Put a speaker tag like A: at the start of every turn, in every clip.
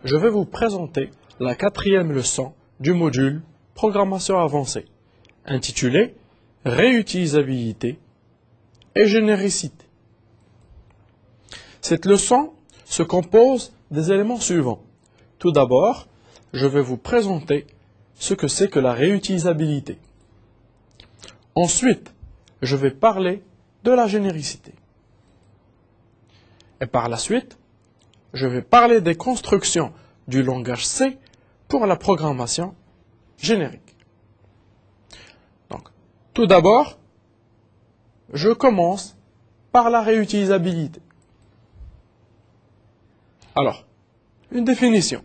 A: je vais vous présenter la quatrième leçon du module Programmation avancée, intitulée Réutilisabilité et généricité. Cette leçon se compose des éléments suivants. Tout d'abord, je vais vous présenter ce que c'est que la réutilisabilité. Ensuite, je vais parler de la généricité. Et par la suite, je vais parler des constructions du langage C pour la programmation générique. Donc, tout d'abord, je commence par la réutilisabilité. Alors, une définition.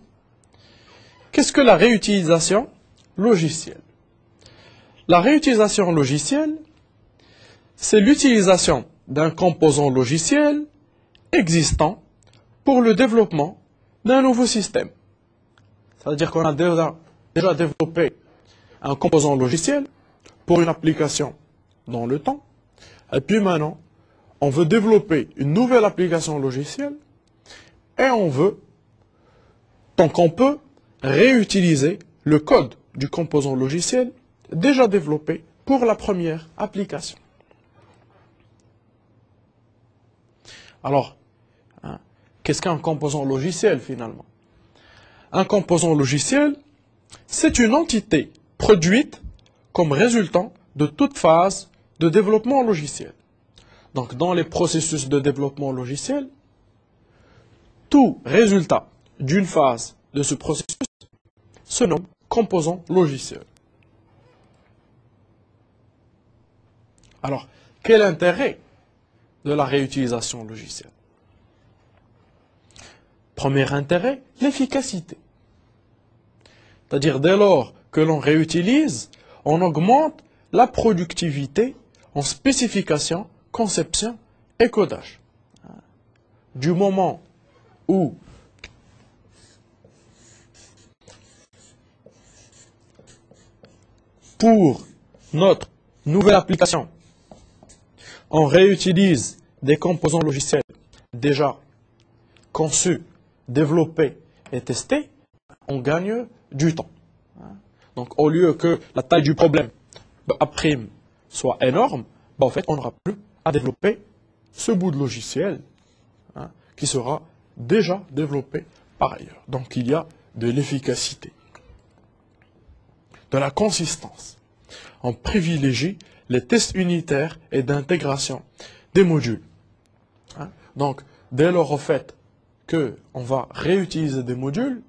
A: Qu'est-ce que la réutilisation logicielle? La réutilisation logicielle, c'est l'utilisation d'un composant logiciel existant pour le développement d'un nouveau système. C'est-à-dire qu'on a déjà développé un composant logiciel pour une application dans le temps, et puis maintenant, on veut développer une nouvelle application logicielle, et on veut, tant qu'on peut, réutiliser le code du composant logiciel déjà développé pour la première application. Alors, qu'est-ce qu'un composant logiciel finalement? Un composant logiciel, c'est une entité produite comme résultant de toute phase de développement logiciel. Donc, dans les processus de développement logiciel, tout résultat d'une phase de ce processus se nomme composant logiciel. Alors, quel est l'intérêt de la réutilisation logicielle? Premier intérêt, l'efficacité. C'est-à-dire, dès lors que l'on réutilise, on augmente la productivité en spécification, conception et codage. Du moment où pour notre nouvelle application, on réutilise des composants logiciels déjà conçus, développés et testés, on gagne du temps. Donc au lieu que la taille du problème A' soit énorme, en fait on n'aura plus à développer ce bout de logiciel qui sera déjà développé par ailleurs. Donc il y a de l'efficacité, de la consistance. On privilégie les tests unitaires et d'intégration des modules. Donc dès lors au fait qu'on va réutiliser des modules,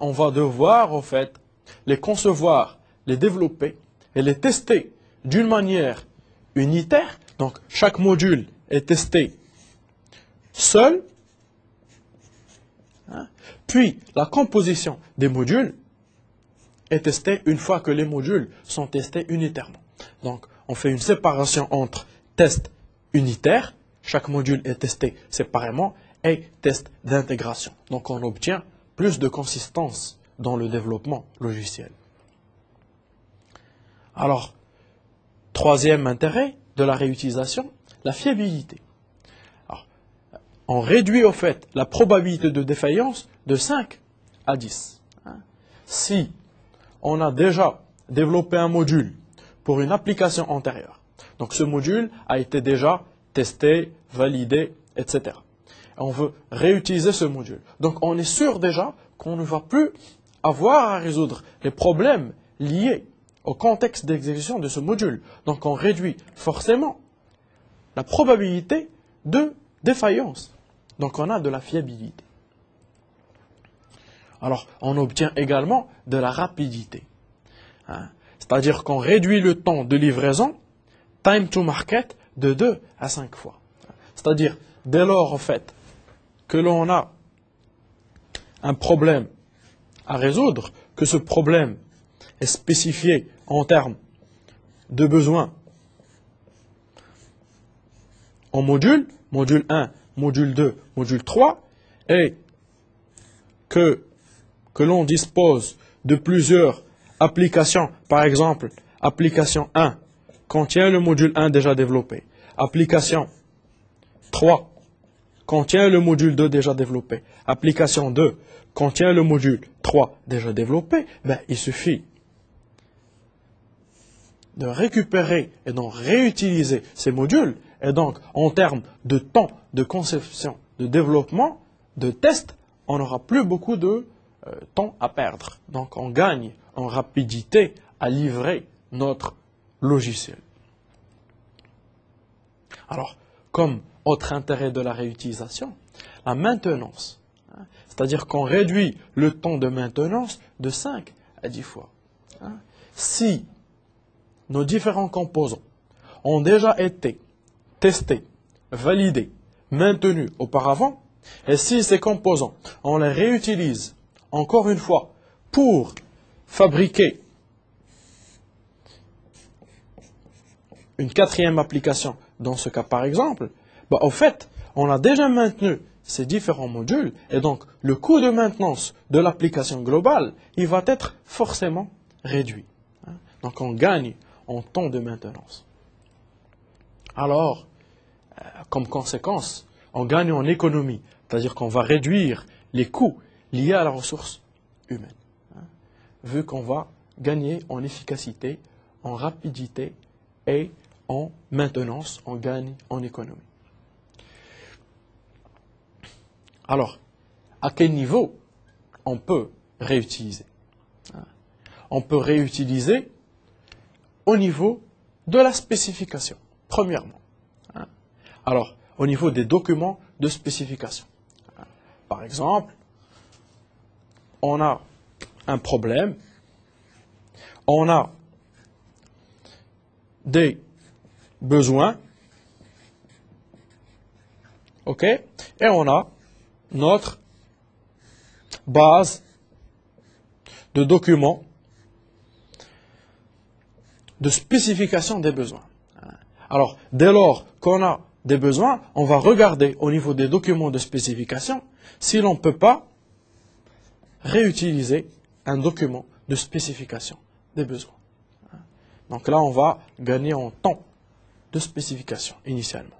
A: on va devoir au fait les concevoir, les développer et les tester d'une manière unitaire. Donc chaque module est testé seul. Puis la composition des modules est testée une fois que les modules sont testés unitairement. Donc on fait une séparation entre tests unitaires, chaque module est testé séparément, et tests d'intégration. Donc on obtient plus de consistance dans le développement logiciel. Alors, troisième intérêt de la réutilisation, la fiabilité. Alors, on réduit au fait la probabilité de défaillance de 5 à 10. Si on a déjà développé un module pour une application antérieure, donc ce module a été déjà testé, validé, etc. On veut réutiliser ce module. Donc on est sûr déjà qu'on ne va plus avoir à résoudre les problèmes liés au contexte d'exécution de ce module. Donc on réduit forcément la probabilité de défaillance. Donc on a de la fiabilité. Alors on obtient également de la rapidité. C'est-à-dire qu'on réduit le temps de livraison, time to market, de 2 à 5 fois. C'est-à-dire, dès lors, en fait, que l'on a un problème à résoudre, que ce problème est spécifié en termes de besoins en modules, module 1, module 2, module 3, et que l'on dispose de plusieurs applications, par exemple, application 1 contient le module 1 déjà développé, application 3 contient le module 2 déjà développé, application 2 contient le module 3 déjà développé, ben, il suffit de récupérer et donc réutiliser ces modules. Et donc, en termes de temps de conception, de développement, de test, on n'aura plus beaucoup de temps à perdre. Donc, on gagne en rapidité à livrer notre logiciel. Alors, comme autre intérêt de la réutilisation, la maintenance. C'est-à-dire qu'on réduit le temps de maintenance de 5 à 10 fois. Si nos différents composants ont déjà été testés, validés, maintenus auparavant, et si ces composants, on les réutilise encore une fois pour fabriquer une quatrième application, dans ce cas par exemple, en fait, on a déjà maintenu ces différents modules, et donc le coût de maintenance de l'application globale, il va être forcément réduit. Donc on gagne en temps de maintenance. Alors, comme conséquence, on gagne en économie, c'est-à-dire qu'on va réduire les coûts liés à la ressource humaine, vu qu'on va gagner en efficacité, en rapidité et en maintenance, on gagne en économie. Alors, à quel niveau on peut réutiliser? On peut réutiliser au niveau de la spécification, premièrement. Alors, au niveau des documents de spécification. Par exemple, on a un problème, on a des besoins, ok, et on a notre base de documents de spécification des besoins. Alors, dès lors qu'on a des besoins, on va regarder au niveau des documents de spécification si l'on ne peut pas réutiliser un document de spécification des besoins. Donc là, on va gagner en temps de spécification initialement.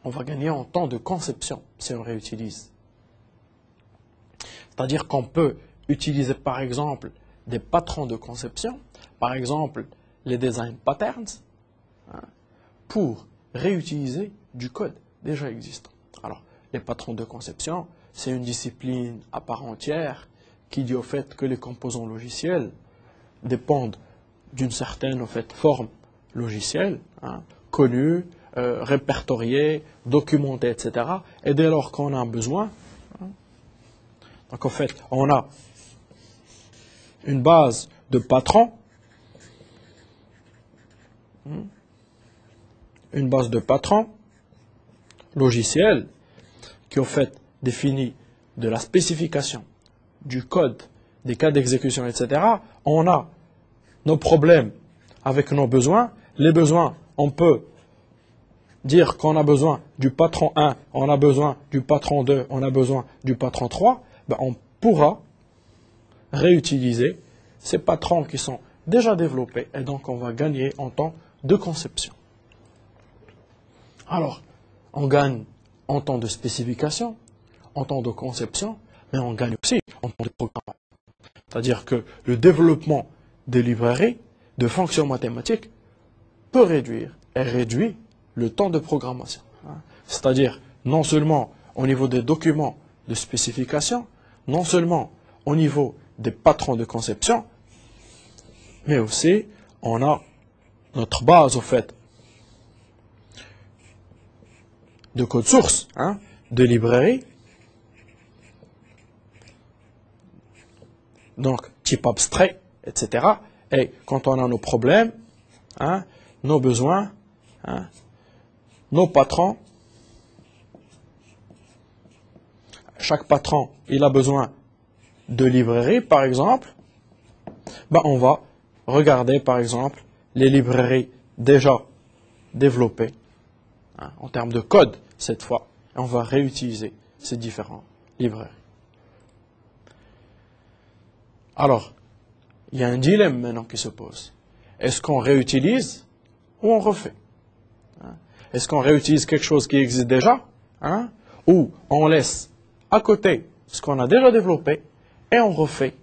A: On va gagner en temps de conception si on réutilise. C'est-à-dire qu'on peut utiliser par exemple des patrons de conception, par exemple les design patterns, pour réutiliser du code déjà existant. Alors, les patrons de conception, c'est une discipline à part entière qui dit au fait que les composants logiciels dépendent d'une certaine forme logicielle, connue, répertoriée, documentée, etc. Et dès lors qu'on a un besoin, donc en fait, on a une base de patrons, une base de patrons logiciels qui, au fait, définit de la spécification, du code, des cas d'exécution, etc. On a nos problèmes avec nos besoins. Les besoins, on peut dire qu'on a besoin du patron 1, on a besoin du patron 2, on a besoin du patron 3. On pourra réutiliser ces patrons qui sont déjà développés et donc on va gagner en temps de conception. Alors, on gagne en temps de spécification, en temps de conception, mais on gagne aussi en temps de programmation. C'est-à-dire que le développement des librairies de fonctions mathématiques peut réduire et réduit le temps de programmation. C'est-à-dire non seulement au niveau des documents de spécification, non seulement au niveau des patrons de conception, mais aussi on a notre base au fait de code source, de librairie, donc type abstrait, etc. Et quand on a nos problèmes, nos besoins, nos patrons, chaque patron, il a besoin de librairie, par exemple, on va regarder, par exemple, les librairies déjà développées, en termes de code, cette fois, et on va réutiliser ces différentes librairies. Alors, il y a un dilemme maintenant qui se pose. Est-ce qu'on réutilise ou on refait? Est-ce qu'on réutilise quelque chose qui existe déjà, ou on laisse à côté ce qu'on a déjà développé et on refait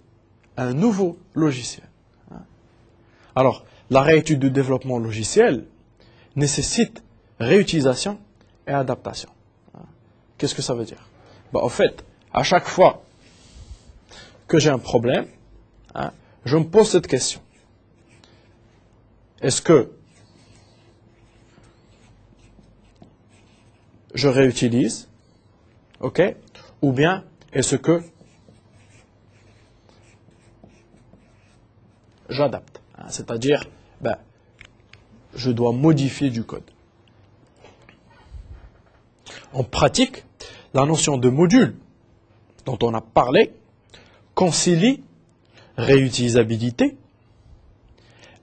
A: un nouveau logiciel. Alors, la réétude du développement logiciel nécessite réutilisation et adaptation. Qu'est-ce que ça veut dire? En fait, à chaque fois que j'ai un problème, je me pose cette question. Est-ce que je réutilise, ok, ou bien est-ce que j'adapte, c'est-à-dire, je dois modifier du code. En pratique, la notion de module dont on a parlé concilie réutilisabilité,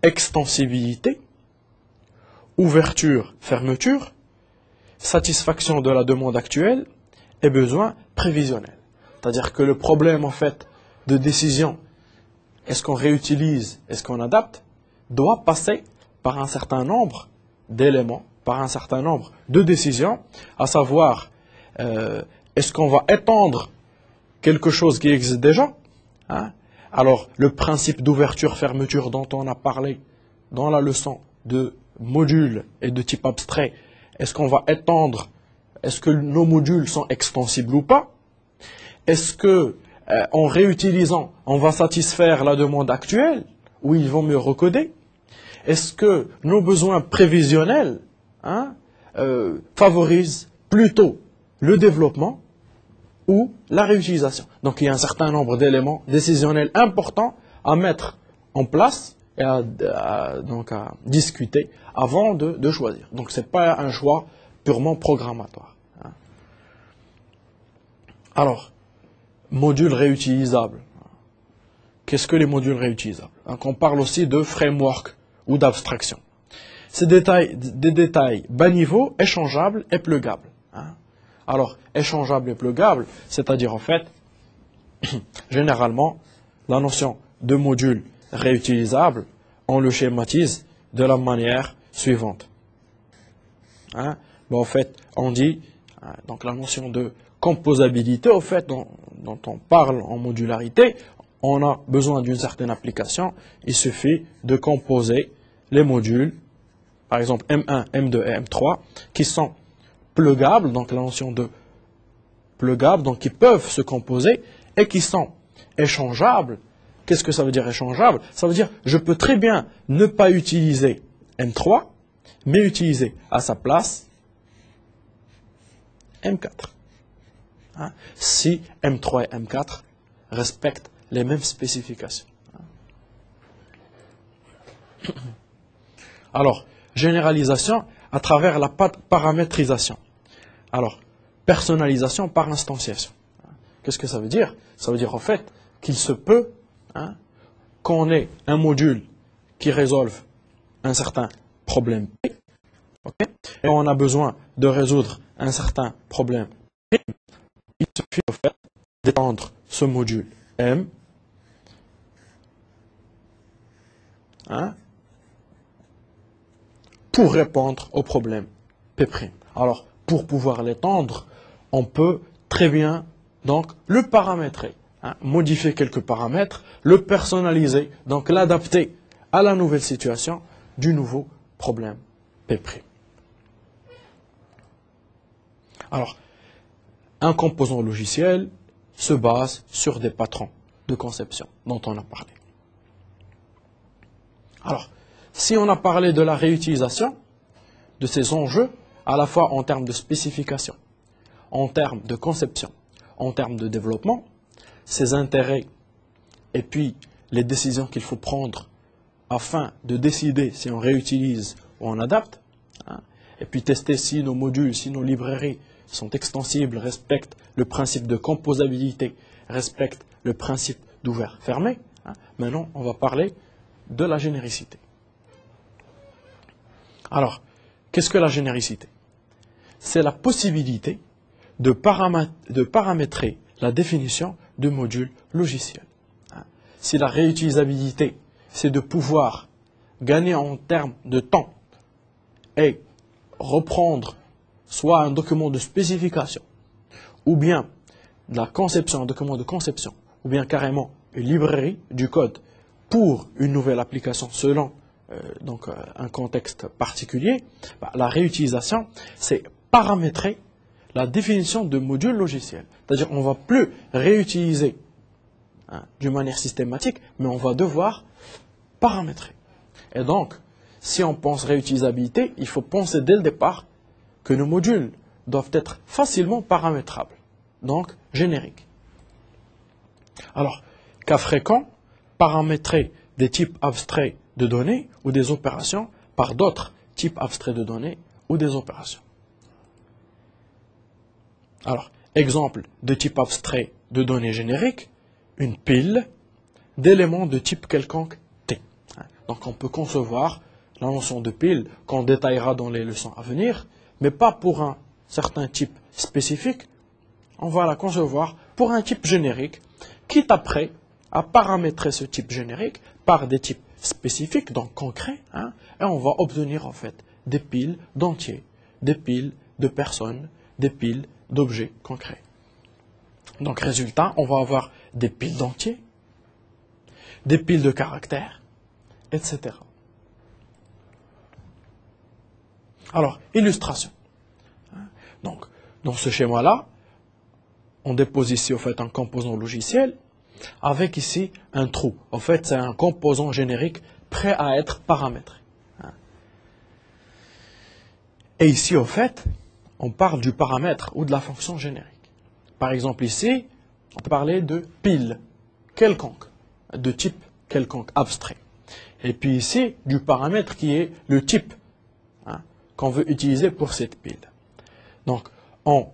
A: extensibilité, ouverture, fermeture, satisfaction de la demande actuelle et besoin prévisionnel. C'est-à-dire que le problème, en fait, de décision, est-ce qu'on réutilise, est-ce qu'on adapte, doit passer par un certain nombre d'éléments, par un certain nombre de décisions, à savoir, est-ce qu'on va étendre quelque chose qui existe déjà, Alors, le principe d'ouverture-fermeture dont on a parlé dans la leçon de modules et de type abstrait, est-ce qu'on va étendre, est-ce que nos modules sont extensibles ou pas? Est-ce que, en réutilisant, on va satisfaire la demande actuelle ou ils vont mieux recoder? Est-ce que nos besoins prévisionnels favorisent plutôt le développement ou la réutilisation? Donc il y a un certain nombre d'éléments décisionnels importants à mettre en place et à discuter avant de choisir. Donc ce n'est pas un choix purement programmatoire. Alors, modules réutilisables. Qu'est-ce que les modules réutilisables? Donc on parle aussi de framework ou d'abstraction. C'est des détails bas niveau, échangeables et pluggables. Alors, échangeable et pluggable, c'est-à-dire en fait, généralement, la notion de module réutilisable, on le schématise de la manière suivante. En fait, on dit, donc la notion de composabilité, au fait, dont on parle en modularité, on a besoin d'une certaine application, il suffit de composer les modules, par exemple M1, M2 et M3, qui sont pluggables, donc la notion de pluggables, donc qui peuvent se composer et qui sont échangeables. Qu'est-ce que ça veut dire échangeable? Ça veut dire je peux très bien ne pas utiliser M3, mais utiliser à sa place M4. Si M3 et M4 respectent les mêmes spécifications. Alors, généralisation à travers la paramétrisation. Alors, personnalisation par instantiation. Qu'est-ce que ça veut dire? Ça veut dire en fait qu'il se peut qu'on ait un module qui résolve un certain problème P, et on a besoin de résoudre un certain problème P. Il suffit en fait d'étendre ce module M pour répondre au problème P'. Alors, pour pouvoir l'étendre, on peut très bien donc le paramétrer, modifier quelques paramètres, le personnaliser, donc l'adapter à la nouvelle situation du nouveau problème P'. Alors, un composant logiciel se base sur des patrons de conception dont on a parlé. Alors, si on a parlé de la réutilisation, de ces enjeux, à la fois en termes de spécification, en termes de conception, en termes de développement, ses intérêts et puis les décisions qu'il faut prendre afin de décider si on réutilise ou on adapte, et puis tester si nos modules, si nos librairies sont extensibles, respectent le principe de composabilité, respectent le principe d'ouvert-fermé. Maintenant, on va parler de la généricité. Alors, qu'est-ce que la généricité? C'est la possibilité de paramétrer la définition de modules logiciels. Si la réutilisabilité, c'est de pouvoir gagner en termes de temps et reprendre soit un document de spécification ou bien de la conception, un document de conception, ou bien carrément une librairie du code pour une nouvelle application selon un contexte particulier, la réutilisation, c'est paramétrer la définition de module logiciel. C'est-à-dire qu'on ne va plus réutiliser d'une manière systématique, mais on va devoir paramétrer. Et donc, si on pense réutilisabilité, il faut penser dès le départ que nos modules doivent être facilement paramétrables, donc génériques. Alors, cas fréquent, paramétrer des types abstraits de données ou des opérations par d'autres types abstraits de données ou des opérations. Alors, exemple de type abstrait de données génériques, une pile d'éléments de type quelconque T. Donc on peut concevoir la notion de pile qu'on détaillera dans les leçons à venir, mais pas pour un certain type spécifique. On va la concevoir pour un type générique, quitte après à paramétrer ce type générique par des types spécifiques, donc concrets, et on va obtenir en fait des piles d'entiers, des piles de personnes, des piles d'objets concrets. Donc résultat, on va avoir des piles d'entiers, des piles de caractères, etc. Alors, illustration. Donc, dans ce schéma-là, on dépose ici, au fait, un composant logiciel avec ici un trou. En fait, c'est un composant générique prêt à être paramétré. Et ici, au fait, on parle du paramètre ou de la fonction générique. Par exemple, ici, on peut parler de pile quelconque, de type quelconque, abstrait. Et puis ici, du paramètre qui est le type qu'on veut utiliser pour cette pile. Donc, en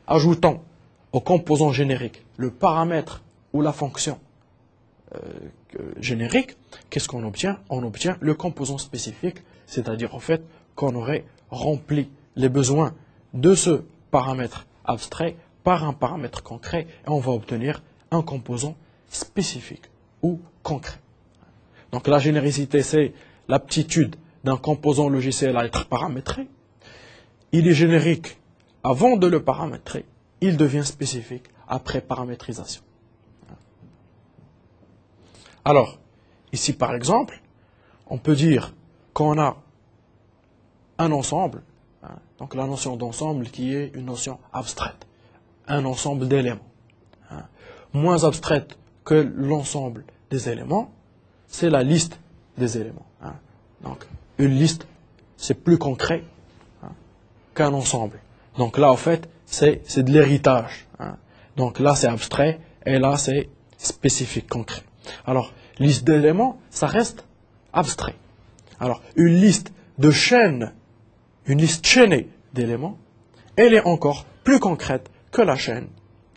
A: ajoutant au composant générique le paramètre ou la fonction générique, qu'est-ce qu'on obtient? On obtient le composant spécifique, c'est-à-dire en fait qu'on aurait rempli les besoins de ce paramètre abstrait par un paramètre concret et on va obtenir un composant spécifique ou concret. Donc la généricité, c'est l'aptitude d'un composant logiciel à être paramétré. Il est générique avant de le paramétrer, il devient spécifique après paramétrisation. Alors, ici par exemple, on peut dire qu'on a un ensemble, donc la notion d'ensemble qui est une notion abstraite, un ensemble d'éléments. Moins abstraite que l'ensemble des éléments, c'est la liste des éléments. Donc, une liste, c'est plus concret qu'un ensemble. Donc là, en fait, c'est de l'héritage. Donc là, c'est abstrait, et là, c'est spécifique, concret. Alors, liste d'éléments, ça reste abstrait. Alors, une liste de chaînes, une liste chaînée d'éléments, elle est encore plus concrète que la chaîne,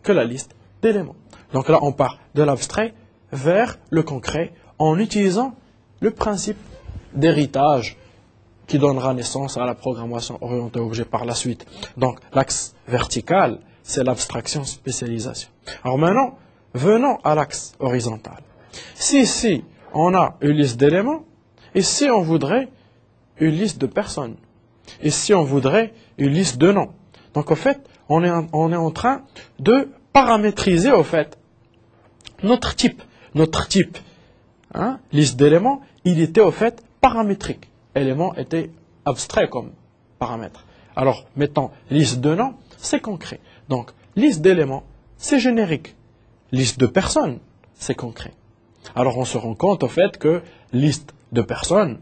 A: que la liste d'éléments. Donc là, on part de l'abstrait vers le concret en utilisant le principe d'héritage qui donnera naissance à la programmation orientée objet par la suite. Donc, l'axe vertical, c'est l'abstraction spécialisation. Alors maintenant, venons à l'axe horizontal. Si ici, on a une liste d'éléments, et si on voudrait une liste de personnes, et si on voudrait une liste de noms. Donc, en fait, on est en train de paramétriser, au fait, notre type. Notre type, liste d'éléments, il était, au fait, paramétrique. Élément était abstrait comme paramètre. Alors, mettons liste de noms, c'est concret. Donc, liste d'éléments, c'est générique. Liste de personnes, c'est concret. Alors, on se rend compte, au fait, que liste de personnes,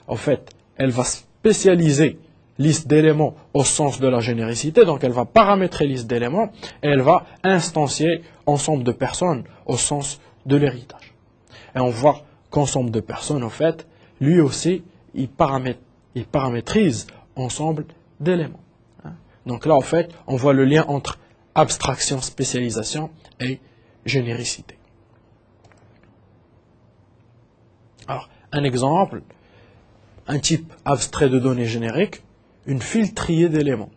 A: en fait, elle va spécialiser liste d'éléments au sens de la généricité, donc elle va paramétrer liste d'éléments, et elle va instancier ensemble de personnes au sens de l'héritage. Et on voit qu'ensemble de personnes, en fait, lui aussi, il paramétrise ensemble d'éléments. Donc là, en fait, on voit le lien entre abstraction, spécialisation et généricité. Alors, un exemple, un type abstrait de données génériques, une file triée d'éléments,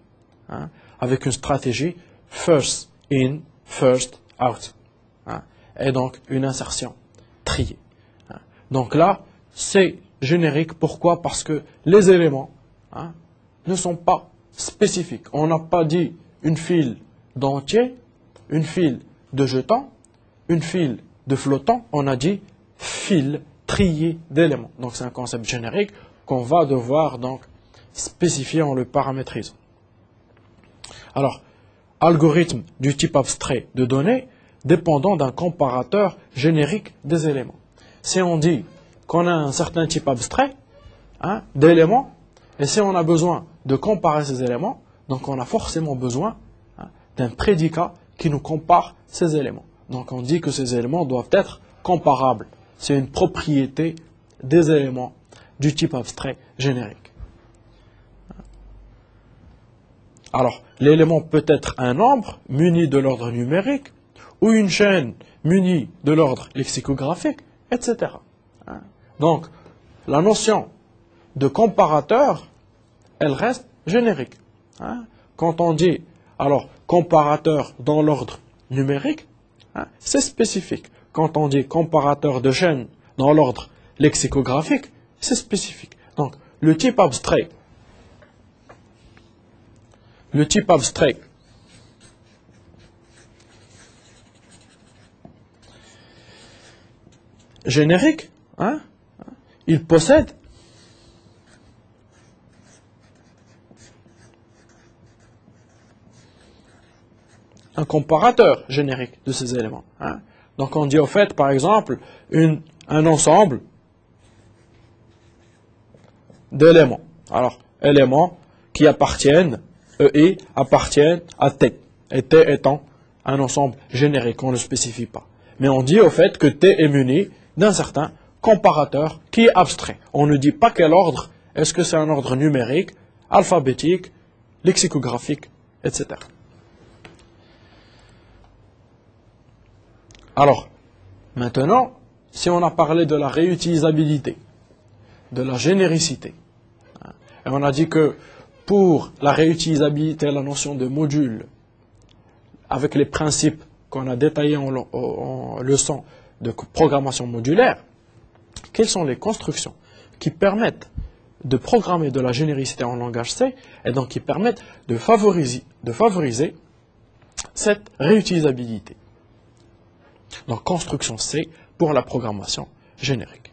A: avec une stratégie first in, first out, et donc une insertion triée. Donc là, c'est générique. Pourquoi? Parce que les éléments ne sont pas spécifiques. On n'a pas dit une file d'entiers, une file de jetons, une file de flottants, on a dit file triée d'éléments. Donc c'est un concept générique qu'on va devoir donc spécifier en le paramétrisant. Alors, algorithme du type abstrait de données dépendant d'un comparateur générique des éléments. Si on dit qu'on a un certain type abstrait d'éléments, et si on a besoin de comparer ces éléments, donc on a forcément besoin d'un prédicat qui nous compare ces éléments. Donc on dit que ces éléments doivent être comparables. C'est une propriété des éléments du type abstrait générique. Alors, l'élément peut être un nombre muni de l'ordre numérique ou une chaîne munie de l'ordre lexicographique, etc. Donc, la notion de comparateur, elle reste générique. Quand on dit, alors, comparateur dans l'ordre numérique, c'est spécifique. Quand on dit comparateur de chaîne dans l'ordre lexicographique, c'est spécifique. Donc, le type abstrait générique, il possède un comparateur générique de ces éléments. Donc on dit au fait, par exemple, un ensemble d'éléments. Alors, éléments qui appartiennent à T. Et T étant un ensemble générique, on ne le spécifie pas. Mais on dit au fait que T est muni d'un certain comparateur qui est abstrait. On ne dit pas quel ordre, est-ce que c'est un ordre numérique, alphabétique, lexicographique, etc. Alors, maintenant, si on a parlé de la réutilisabilité, de la généricité, et on a dit que pour la réutilisabilité, la notion de module, avec les principes qu'on a détaillés en leçon de programmation modulaire, quelles sont les constructions qui permettent de programmer de la généricité en langage C et donc qui permettent de favoriser cette réutilisabilité. Donc, construction C pour la programmation générique.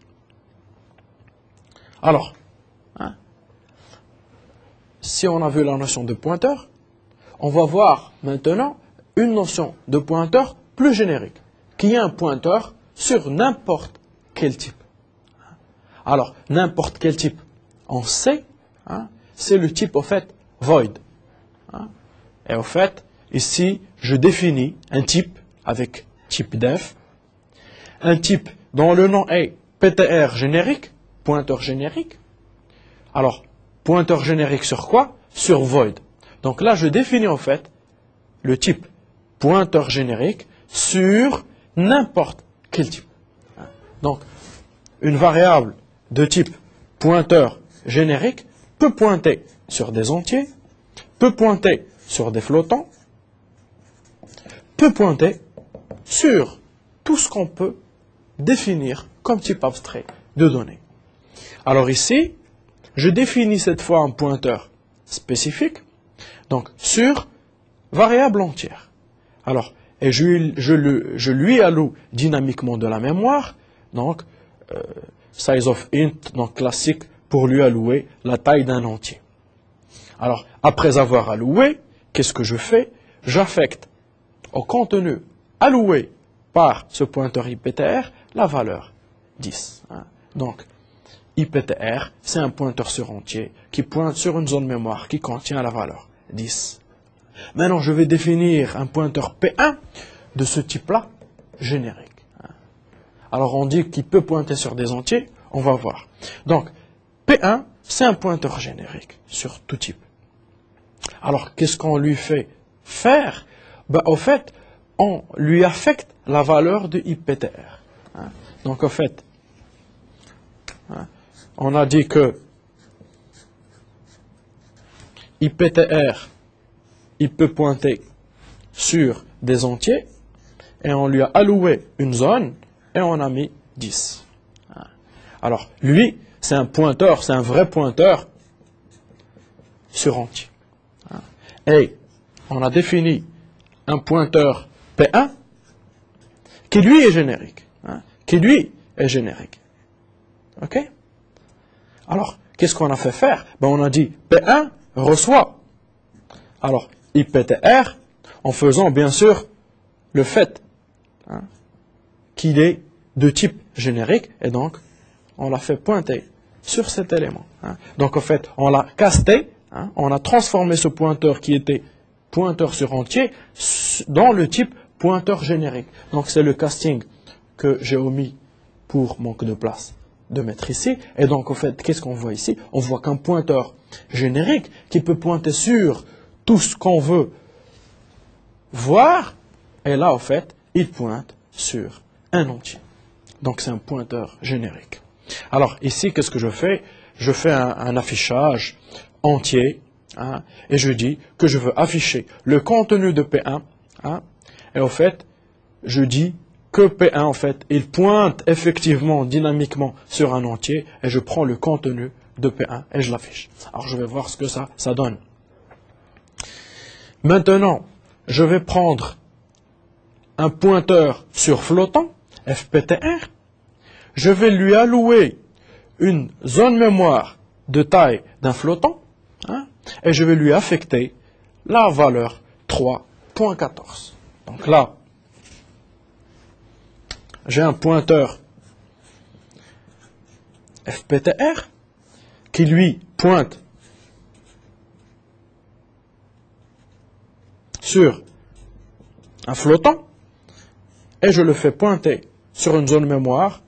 A: Alors, si on a vu la notion de pointeur, on va voir maintenant une notion de pointeur plus générique, qui est un pointeur sur n'importe quel type. Alors, n'importe quel type en C, c'est le type au fait void. Et au fait, ici, je définis un type avec type def, un type dont le nom est PTR générique, pointeur générique. Alors, pointeur générique sur quoi? Sur void. Donc là, je définis en fait le type pointeur générique sur n'importe quel type. Donc, une variable de type pointeur générique peut pointer sur des entiers, peut pointer sur des flottants, peut pointer sur tout ce qu'on peut définir comme type abstrait de données. Alors ici, je définis cette fois un pointeur spécifique, donc sur variable entière. Alors, et je lui alloue dynamiquement de la mémoire, donc size of int, donc classique pour lui allouer la taille d'un entier. Alors, après avoir alloué, qu'est-ce que je fais? J'affecte au contenu alloué par ce pointeur IPTR la valeur 10. Donc, IPTR, c'est un pointeur sur entier qui pointe sur une zone mémoire qui contient la valeur 10. Maintenant, je vais définir un pointeur P1 de ce type-là, générique. Alors, on dit qu'il peut pointer sur des entiers, on va voir. Donc, P1, c'est un pointeur générique sur tout type. Alors, qu'est-ce qu'on lui fait faire? Au fait, on lui affecte la valeur de IPTR. Donc, au fait, on a dit que IPTR, il peut pointer sur des entiers, et on lui a alloué une zone, et on a mis 10. Alors, lui, c'est un pointeur, c'est un vrai pointeur sur entier. Et on a défini un pointeur P1 qui lui est générique. Hein, qui lui est générique. Ok? Alors, qu'est-ce qu'on a fait faire? Ben, on a dit P1 reçoit. Alors, IPTR, en faisant bien sûr le fait hein, qu'il est de type générique, et donc on l'a fait pointer sur cet élément. Hein. Donc en fait, on l'a casté, hein, on a transformé ce pointeur qui était pointeur sur entier dans le type pointeur générique. Donc c'est le casting que j'ai omis pour manque de place de mettre ici. Et donc en fait, qu'est-ce qu'on voit ici? On voit qu'un pointeur générique qui peut pointer sur tout ce qu'on veut voir, et là en fait, il pointe sur un entier. Donc c'est un pointeur générique. Alors ici, qu'est-ce que je fais? Je fais un affichage entier, hein, et je dis que je veux afficher le contenu de P1, hein, et en fait, je dis que P1, en fait, il pointe effectivement, dynamiquement sur un entier, et je prends le contenu de P1 et je l'affiche. Alors je vais voir ce que ça donne. Maintenant, je vais prendre un pointeur sur flottant, FPTR, je vais lui allouer une zone mémoire de taille d'un flottant, hein, et je vais lui affecter la valeur 3.14. Donc là, j'ai un pointeur FPTR qui lui pointe sur un flottant, et je le fais pointer sur une zone mémoire,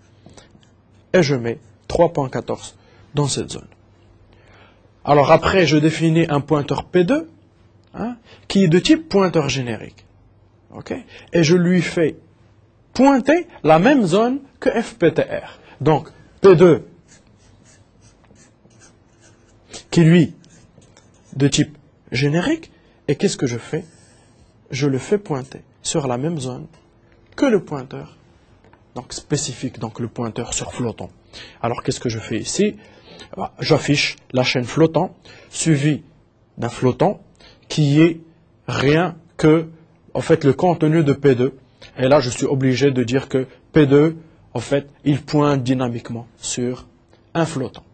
A: et je mets 3.14 dans cette zone. Alors après, je définis un pointeur P2, hein, qui est de type pointeur générique. Okay? Et je lui fais pointer la même zone que FPTR. Donc P2, qui lui, de type générique, et qu'est-ce que je fais? Je le fais pointer sur la même zone que le pointeur donc spécifique, donc le pointeur sur flottant. Alors qu'est-ce que je fais ici? J'affiche la chaîne flottant suivie d'un flottant qui est rien que en fait le contenu de P2. Et là je suis obligé de dire que P2 en fait il pointe dynamiquement sur un flottant.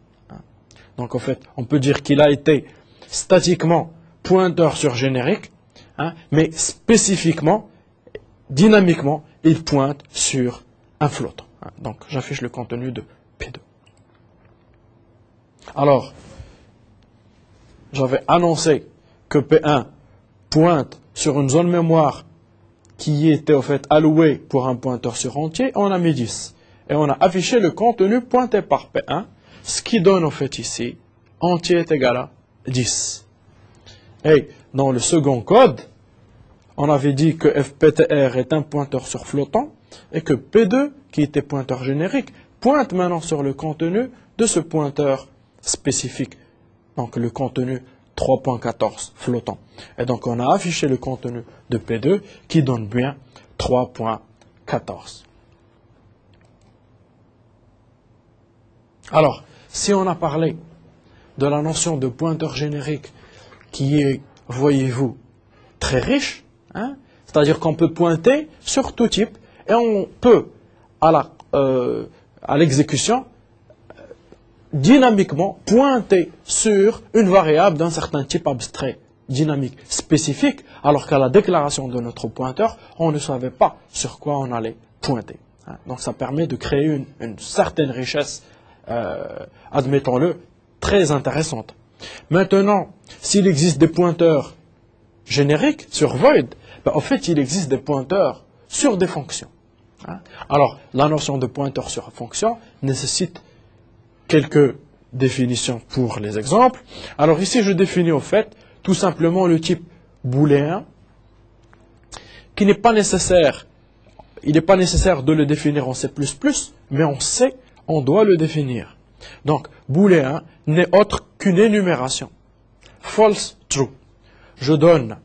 A: Donc en fait on peut dire qu'il a été statiquement pointeur sur générique, hein, mais spécifiquement, dynamiquement, il pointe sur un flottant. Donc, j'affiche le contenu de P2. Alors, j'avais annoncé que P1 pointe sur une zone mémoire qui était en fait allouée pour un pointeur sur entier. On a mis 10. Et on a affiché le contenu pointé par P1, ce qui donne en fait ici, entier est égal à 10. Et dans le second code, on avait dit que FPTR est un pointeur sur flottant et que P2, qui était pointeur générique, pointe maintenant sur le contenu de ce pointeur spécifique. Donc le contenu 3.14 flottant. Et donc on a affiché le contenu de P2 qui donne bien 3.14. Alors, si on a parlé de la notion de pointeur générique qui est, voyez-vous, très riche, hein, c'est-à-dire qu'on peut pointer sur tout type et on peut, à l'exécution, dynamiquement pointer sur une variable d'un certain type abstrait, dynamique, spécifique, alors qu'à la déclaration de notre pointeur, on ne savait pas sur quoi on allait pointer. Hein. Donc ça permet de créer une certaine richesse, admettons-le, très intéressante. Maintenant, s'il existe des pointeurs génériques sur void, ben, en fait, il existe des pointeurs sur des fonctions. Hein. Alors, la notion de pointeur sur fonction nécessite quelques définitions pour les exemples. Alors ici, je définis au fait tout simplement le type booléen, qui n'est pas nécessaire. Il n'est pas nécessaire de le définir en C++, mais en C, on doit le définir. Donc, booléen n'est autre qu'une énumération. False, true. Je donne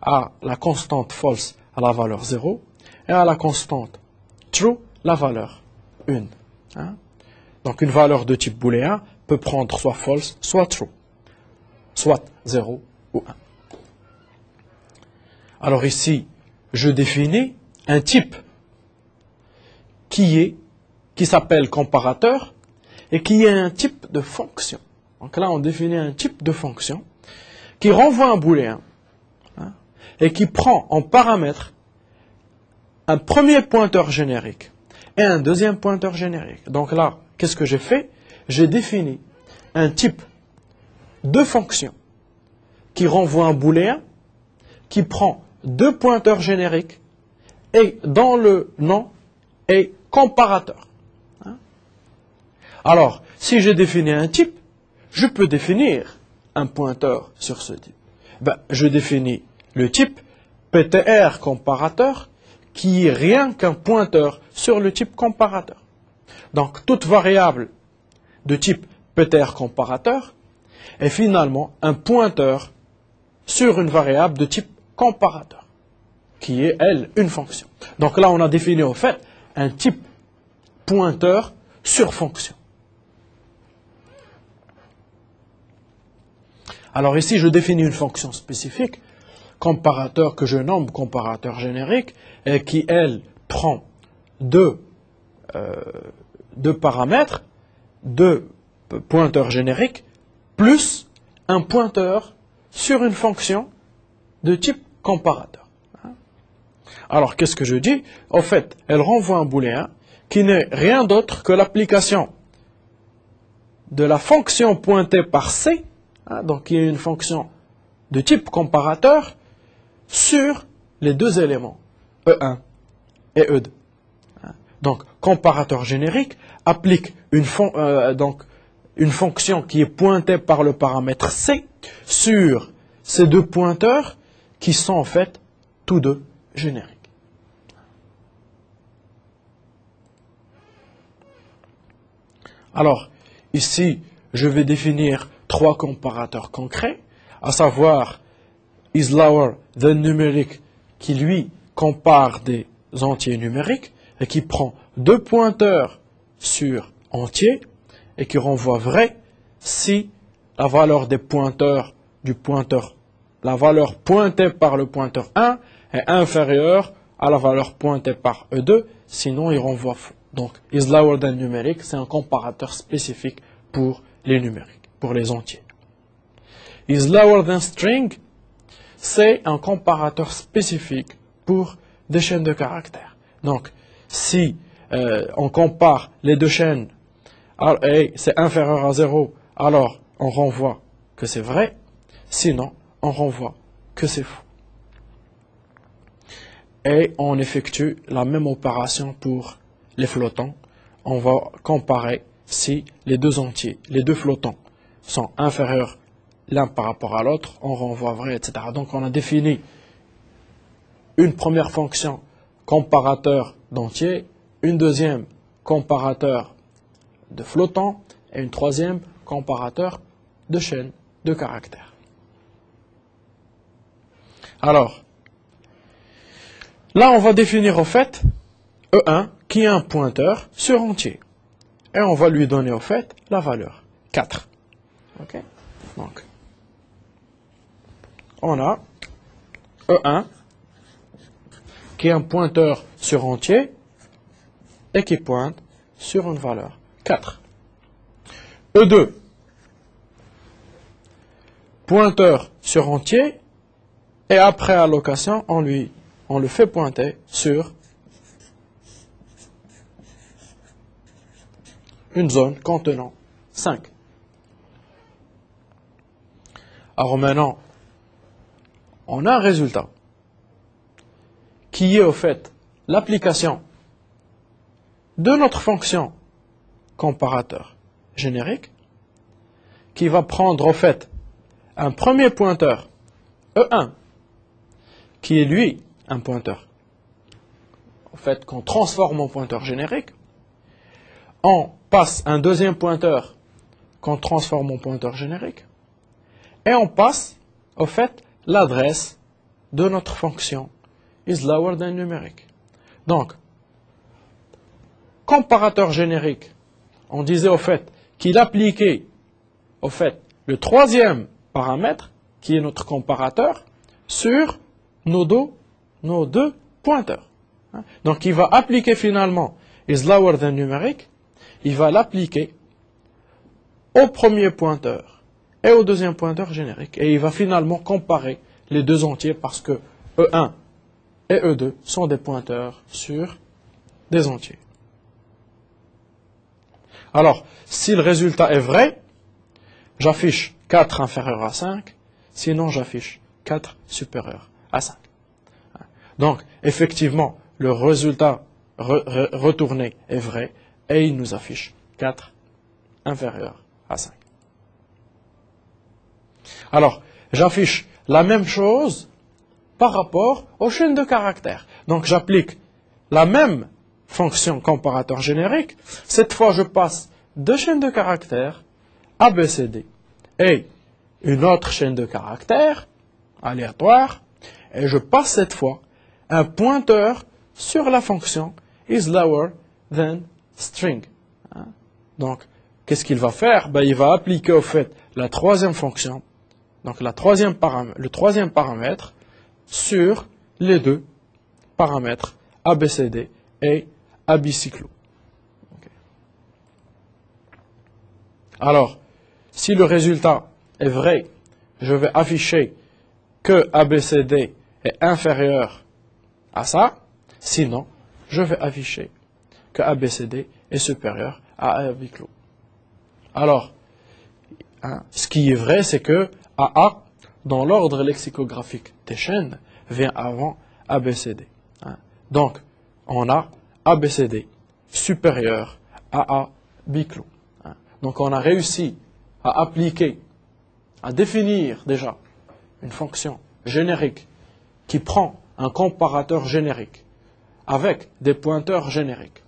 A: à la constante false à la valeur 0 et à la constante true la valeur 1. Hein? Donc, une valeur de type booléen peut prendre soit false, soit true, soit 0 ou 1. Alors ici, je définis un type qui s'appelle comparateur et qui est un type de fonction. Donc là, on définit un type de fonction qui renvoie un booléen et qui prend en paramètre un premier pointeur générique et un deuxième pointeur générique. Donc là, qu'est-ce que j'ai fait? J'ai défini un type de fonction qui renvoie un booléen qui prend deux pointeurs génériques et dont le nom est comparateur. Alors, si j'ai défini un type, je peux définir un pointeur sur ce type. Je définis le type PTR comparateur qui est rien qu'un pointeur sur le type comparateur. Donc, toute variable de type PTR comparateur est finalement un pointeur sur une variable de type comparateur, qui est, elle, une fonction. Donc là, on a défini, au fait, un type pointeur sur fonction. Alors ici, je définis une fonction spécifique, comparateur que je nomme comparateur générique, et qui, elle, prend deux paramètres, deux pointeurs génériques, plus un pointeur sur une fonction de type comparateur. Alors, qu'est-ce que je dis? En fait, elle renvoie un booléen qui n'est rien d'autre que l'application de la fonction pointée par C, donc qui est une fonction de type comparateur, sur les deux éléments, E1 et E2. Donc, comparateur générique applique une fonction qui est pointée par le paramètre C sur ces deux pointeurs qui sont en fait tous deux génériques. Alors, ici, je vais définir trois comparateurs concrets, à savoir is lower than numérique, qui lui compare des entiers numériques et qui prend deux pointeurs sur entier et qui renvoie vrai si la valeur des pointeurs du pointeur, la valeur pointée par le pointeur 1 est inférieure à la valeur pointée par E2, sinon il renvoie faux. Donc, is lower than numérique, c'est un comparateur spécifique pour les numériques, pour les entiers. Is lower than string, c'est un comparateur spécifique pour des chaînes de caractères. Donc, si on compare les deux chaînes et c'est inférieur à 0, alors on renvoie que c'est vrai, sinon on renvoie que c'est faux. Et on effectue la même opération pour les flottants. On va comparer si les deux entiers, les deux flottants sont inférieurs l'un par rapport à l'autre, on renvoie vrai, etc. Donc on a défini une première fonction comparateur d'entiers, une deuxième comparateur de flottants et une troisième comparateur de chaînes de caractères. Alors, là on va définir au fait E1 qui est un pointeur sur entier. Et on va lui donner au fait la valeur 4. Ok? Donc, on a E1 qui est un pointeur sur entier et qui pointe sur une valeur 4. E2, pointeur sur entier, et après allocation, on le fait pointer sur une zone contenant 5. Alors maintenant, on a un résultat qui est au fait l'application de notre fonction comparateur générique qui va prendre au fait un premier pointeur E1 qui est lui un pointeur au fait qu'on transforme en pointeur générique. On passe un deuxième pointeur qu'on transforme en pointeur générique et on passe au fait l'adresse de notre fonction is lower than numérique. Donc, comparateur générique, on disait au fait qu'il appliquait au fait le troisième paramètre qui est notre comparateur sur nos deux pointeur. Donc il va appliquer finalement is lower than numérique, il va l'appliquer au premier pointeur et au deuxième pointeur générique. Et il va finalement comparer les deux entiers parce que E1 et E2 sont des pointeurs sur des entiers. Alors, si le résultat est vrai, j'affiche 4 inférieur à 5, sinon j'affiche 4 supérieur à 5. Donc, effectivement, le résultat retourné est vrai et il nous affiche 4 inférieur à 5. Alors, j'affiche la même chose par rapport aux chaînes de caractères. Donc, j'applique la même fonction comparateur générique. Cette fois, je passe deux chaînes de caractères, ABCD, et une autre chaîne de caractères, aléatoire, et je passe cette fois un pointeur sur la fonction is lower than string. Donc, qu'est-ce qu'il va faire? Il va appliquer au fait la troisième fonction, donc le troisième paramètre, sur les deux paramètres ABCD et ABcyclo. Okay. Alors, si le résultat est vrai, je vais afficher que ABCD est inférieur à ça, sinon, je vais afficher que ABCD est supérieur à ABcyclo. Alors, ce qui est vrai, c'est que AA, dans l'ordre lexicographique des chaînes, vient avant ABCD. Donc, on a ABCD supérieur à ABcyclo. Donc, on a réussi à appliquer, à définir déjà une fonction générique qui prend un comparateur générique avec des pointeurs génériques.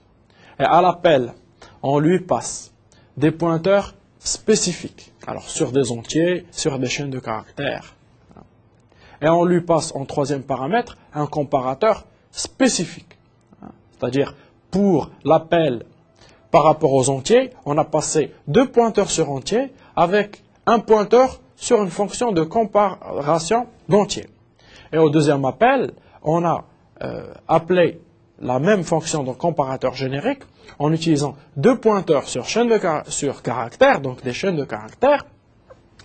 A: Et à l'appel, on lui passe des pointeurs spécifiques, alors sur des entiers, sur des chaînes de caractères. Et on lui passe en troisième paramètre un comparateur spécifique. C'est-à-dire, pour l'appel par rapport aux entiers, on a passé deux pointeurs sur entiers avec un pointeur sur une fonction de comparaison d'entiers. Et au deuxième appel, on a appelé la même fonction de comparateur générique en utilisant deux pointeurs sur caractères, donc des chaînes de caractères,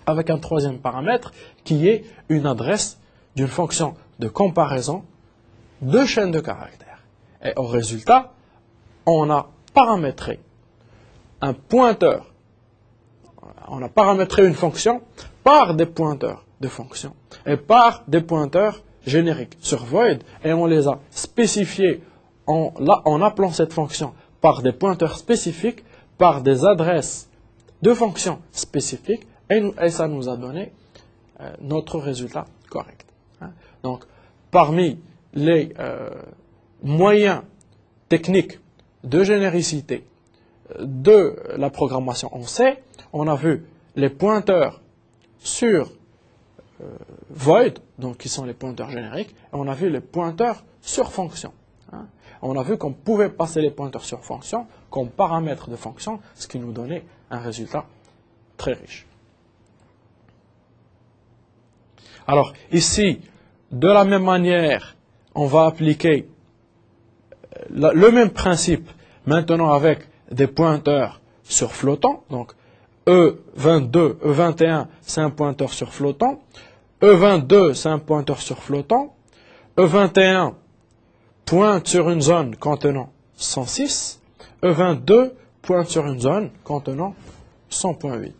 A: avec un troisième paramètre qui est une adresse d'une fonction de comparaison de chaînes de caractères. Et au résultat, on a paramétré un pointeur, on a paramétré une fonction par des pointeurs de fonction et par des pointeurs génériques sur void, et on les a spécifiés en appelant cette fonction par des pointeurs spécifiques, par des adresses de fonctions spécifiques, et ça nous a donné notre résultat correct. Donc, parmi les moyens techniques de généricité de la programmation en C, on a vu les pointeurs sur void, donc qui sont les pointeurs génériques, et on a vu les pointeurs sur fonction. On a vu qu'on pouvait passer les pointeurs sur fonction comme paramètre de fonction, ce qui nous donnait un résultat très riche. Alors ici, de la même manière, on va appliquer le même principe maintenant avec des pointeurs sur flottant. Donc E22, E21, c'est un pointeur sur flottant. E22, c'est un pointeur sur flottant. E21 pointe sur une zone contenant 106. E22 pointe sur une zone contenant 100.8.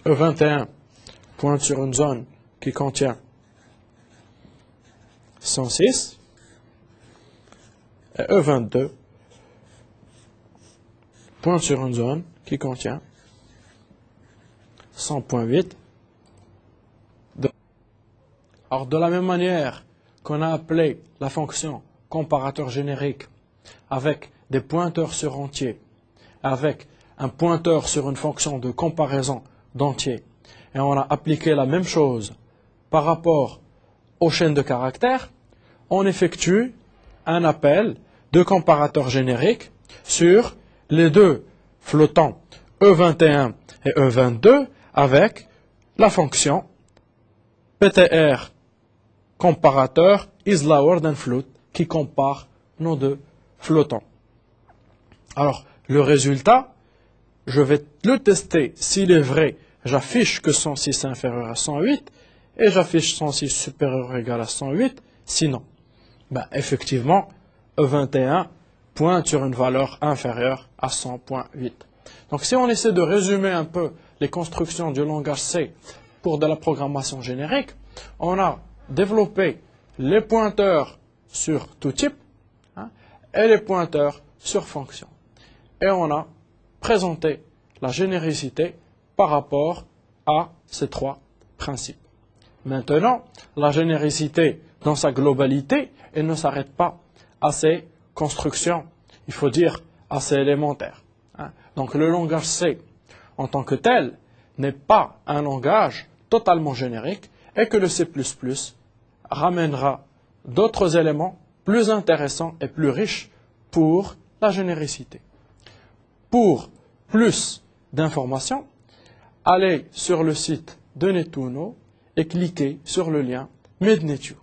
A: E21 pointe sur une zone qui contient 106. Et E22 pointe sur une zone qui contient 100.8. Alors, de la même manière qu'on a appelé la fonction comparateur générique avec des pointeurs sur entiers, avec un pointeur sur une fonction de comparaison d'entiers, et on a appliqué la même chose par rapport aux chaînes de caractères, on effectue un appel de comparateur générique sur les deux flottants E21 et E22 avec la fonction ptr comparateur is lower than float qui compare nos deux flottants. Alors, le résultat, je vais le tester. S'il est vrai, j'affiche que 106 est inférieur à 108 et j'affiche 106 supérieur ou égal à 108. Sinon, effectivement, E21 pointe sur une valeur inférieure à 100.8. Donc, si on essaie de résumer un peu les constructions du langage C pour de la programmation générique, on a développé les pointeurs sur tout type et les pointeurs sur fonction. Et on a présenté la généricité par rapport à ces trois principes. Maintenant, la généricité dans sa globalité, elle ne s'arrête pas à ces constructions, il faut dire à ces élémentaires. Donc le langage C, en tant que tel, n'est pas un langage totalement générique et que le C++ ramènera d'autres éléments plus intéressants et plus riches pour la généricité. Pour plus d'informations, allez sur le site de Netuno et cliquez sur le lien MedNetu.